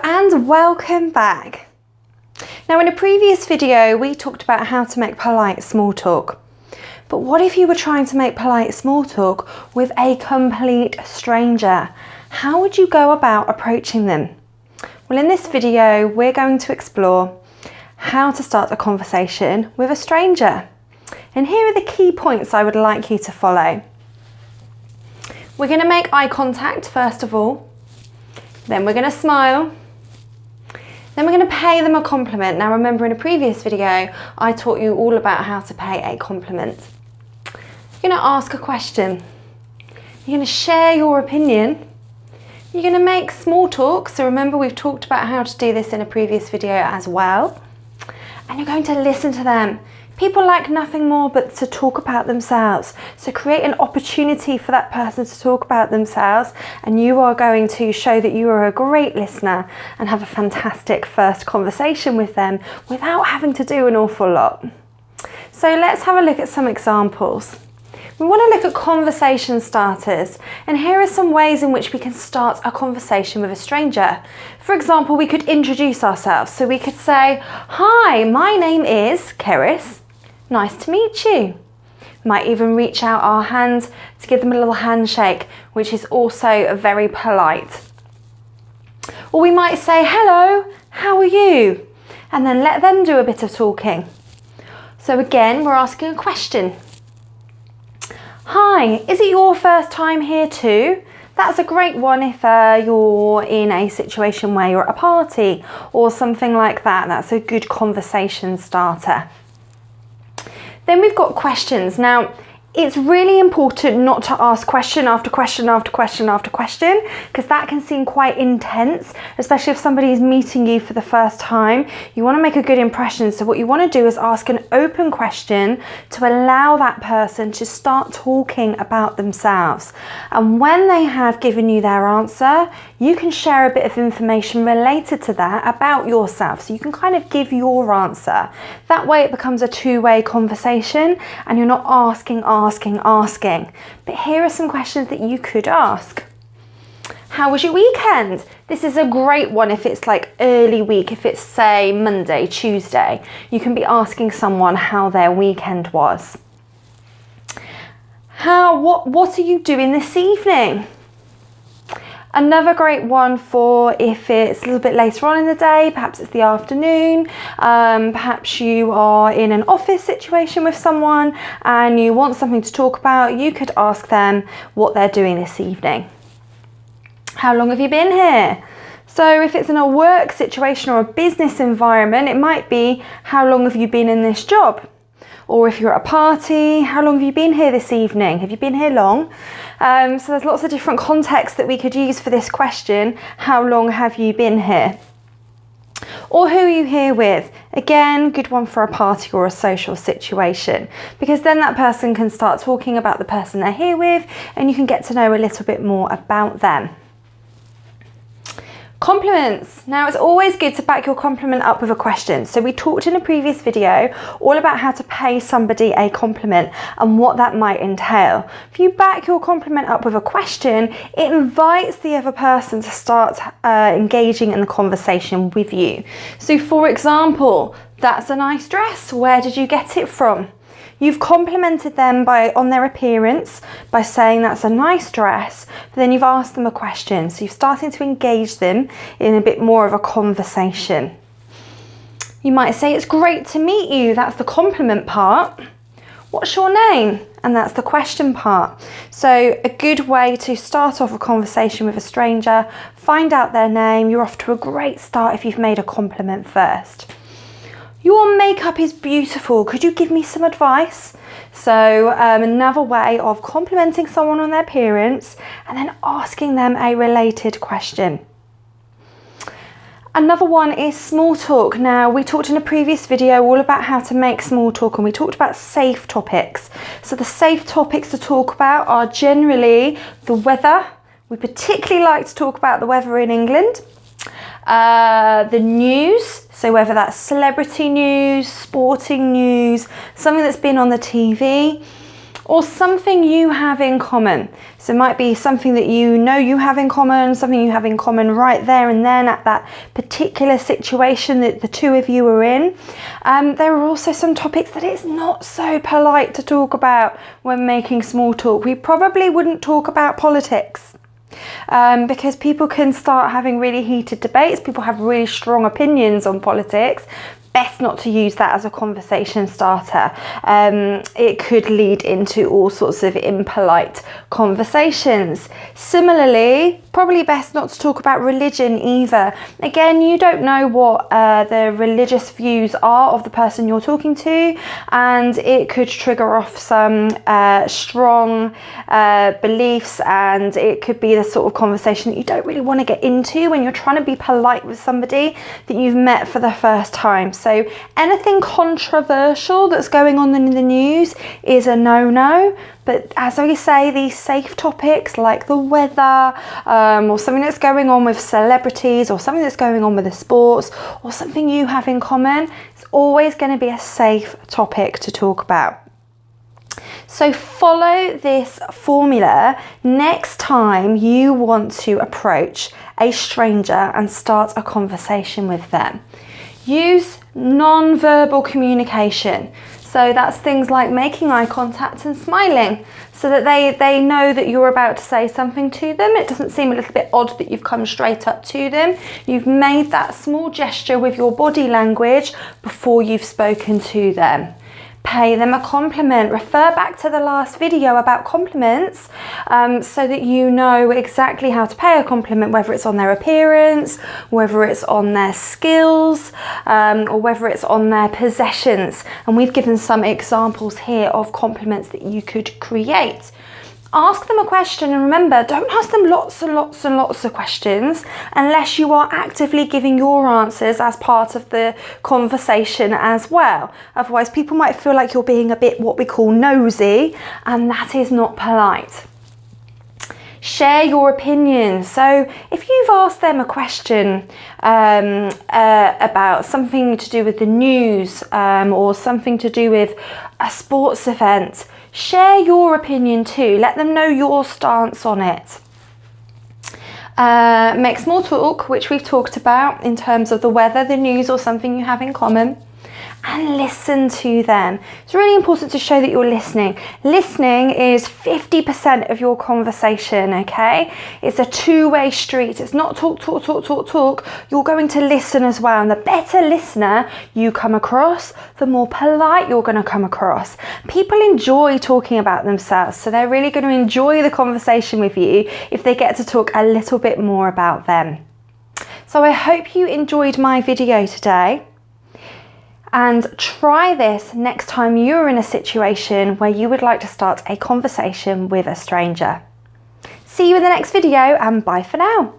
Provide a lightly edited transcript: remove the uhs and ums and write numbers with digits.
And welcome back. Now in a previous video we talked about how to make polite small talk. But what if you were trying to make polite small talk with a complete stranger? How would you go about approaching them? Well, in this video we're going to explore how to start a conversation with a stranger. And here are the key points I would like you to follow. We're going to make eye contact first of all. Then we're going to smile. Then we're going to pay them a compliment. Now remember, in a previous video I taught you all about how to pay a compliment. You're going to ask a question. You're going to share your opinion. You're going to make small talk. So remember, we've talked about how to do this in a previous video as well. And you're going to listen to them. People like nothing more but to talk about themselves. So create an opportunity for that person to talk about themselves, and you are going to show that you are a great listener and have a fantastic first conversation with them without having to do an awful lot. So let's have a look at some examples. We want to look at conversation starters, and here are some ways in which we can start a conversation with a stranger. For example, we could introduce ourselves. So we could say, "Hi, my name is Keris. Nice to meet you." Might even reach out our hand to give them a little handshake, which is also very polite. Or we might say, "Hello, how are you?" And then let them do a bit of talking. So again, we're asking a question. "Hi, is it your first time here too?" That's a great one if you're in a situation where you're at a party or something like that. That's a good conversation starter. Then we've got questions. Now, it's really important not to ask question after question after question after question, because that can seem quite intense, especially if somebody is meeting you for the first time. You want to make a good impression. So what you want to do is ask an open question to allow that person to start talking about themselves. And when they have given you their answer, you can share a bit of information related to that about yourself. So you can kind of give your answer. That way it becomes a two-way conversation and you're not asking. But here are some questions that you could ask. How was your weekend? This is a great one if it's like early week, if it's say Monday, Tuesday. You can be asking someone how their weekend was. What are you doing this evening? Another great one for if it's a little bit later on in the day, perhaps it's the afternoon, perhaps you are in an office situation with someone and you want something to talk about, you could ask them what they're doing this evening. How long have you been here? So if it's in a work situation or a business environment, it might be, how long have you been in this job? Or if you're at a party, how long have you been here this evening? Have you been here long? So there's lots of different contexts that we could use for this question. How long have you been here? Or who are you here with? Again, good one for a party or a social situation, because then that person can start talking about the person they're here with and you can get to know a little bit more about them. Compliments. Now it's always good to back your compliment up with a question. So we talked in a previous video all about how to pay somebody a compliment and what that might entail. If you back your compliment up with a question, it invites the other person to start engaging in the conversation with you. So for example, "That's a nice dress. Where did you get it from?" You've complimented them on their appearance by saying that's a nice dress, but then you've asked them a question. So you're starting to engage them in a bit more of a conversation. You might say, "It's great to meet you." That's the compliment part. "What's your name?" And that's the question part. So a good way to start off a conversation with a stranger, find out their name. You're off to a great start if you've made a compliment first. "Your makeup is beautiful. Could you give me some advice?" So another way of complimenting someone on their appearance and then asking them a related question. Another one is small talk. Now we talked in a previous video all about how to make small talk, and we talked about safe topics. So the safe topics to talk about are generally the weather. We particularly like to talk about the weather in England. The news, so whether that's celebrity news, sporting news, something that's been on the TV. or something you have in common. So it might be something that you know you have in common, something you have in common right there and then at that particular situation that the two of you are in. There are also some topics that it's not so polite to talk about when making small talk. We probably wouldn't talk about politics. Because people can start having really heated debates, people have really strong opinions on politics. Best not to use that as a conversation starter. It could lead into all sorts of impolite conversations. Similarly, probably best not to talk about religion either. Again, you don't know what the religious views are of the person you're talking to, and it could trigger off some strong beliefs, and it could be the sort of conversation that you don't really want to get into when you're trying to be polite with somebody that you've met for the first time. So anything controversial that's going on in the news is a no-no. But as I say, these safe topics like the weather, or something that's going on with celebrities, or something that's going on with the sports, or something you have in common, it's always going to be a safe topic to talk about. So follow this formula next time you want to approach a stranger and start a conversation with them. Use non-verbal communication. So that's things like making eye contact and smiling, so that they know that you're about to say something to them. It doesn't seem a little bit odd that you've come straight up to them. You've made that small gesture with your body language before you've spoken to them. Pay them a compliment. Refer back to the last video about compliments, so that you know exactly how to pay a compliment, whether it's on their appearance, whether it's on their skills, or whether it's on their possessions. And we've given some examples here of compliments that you could create. Ask them a question, and remember, don't ask them lots and lots and lots of questions unless you are actively giving your answers as part of the conversation as well. Otherwise, people might feel like you're being a bit what we call nosy, and that is not polite. Share your opinion. So if you've asked them a question about something to do with the news, or something to do with a sports event, share your opinion too. Let them know your stance on it. Make small talk, which we've talked about in terms of the weather, the news, or something you have in common. And listen to them. It's really important to show that you're listening. Listening is 50% of your conversation, okay? It's a two-way street. It's not talk, talk, talk, talk, talk. You're going to listen as well. And the better listener you come across, the more polite you're going to come across. People enjoy talking about themselves, so they're really going to enjoy the conversation with you if they get to talk a little bit more about them. So I hope you enjoyed my video today. And try this next time you're in a situation where you would like to start a conversation with a stranger. See you in the next video, and bye for now.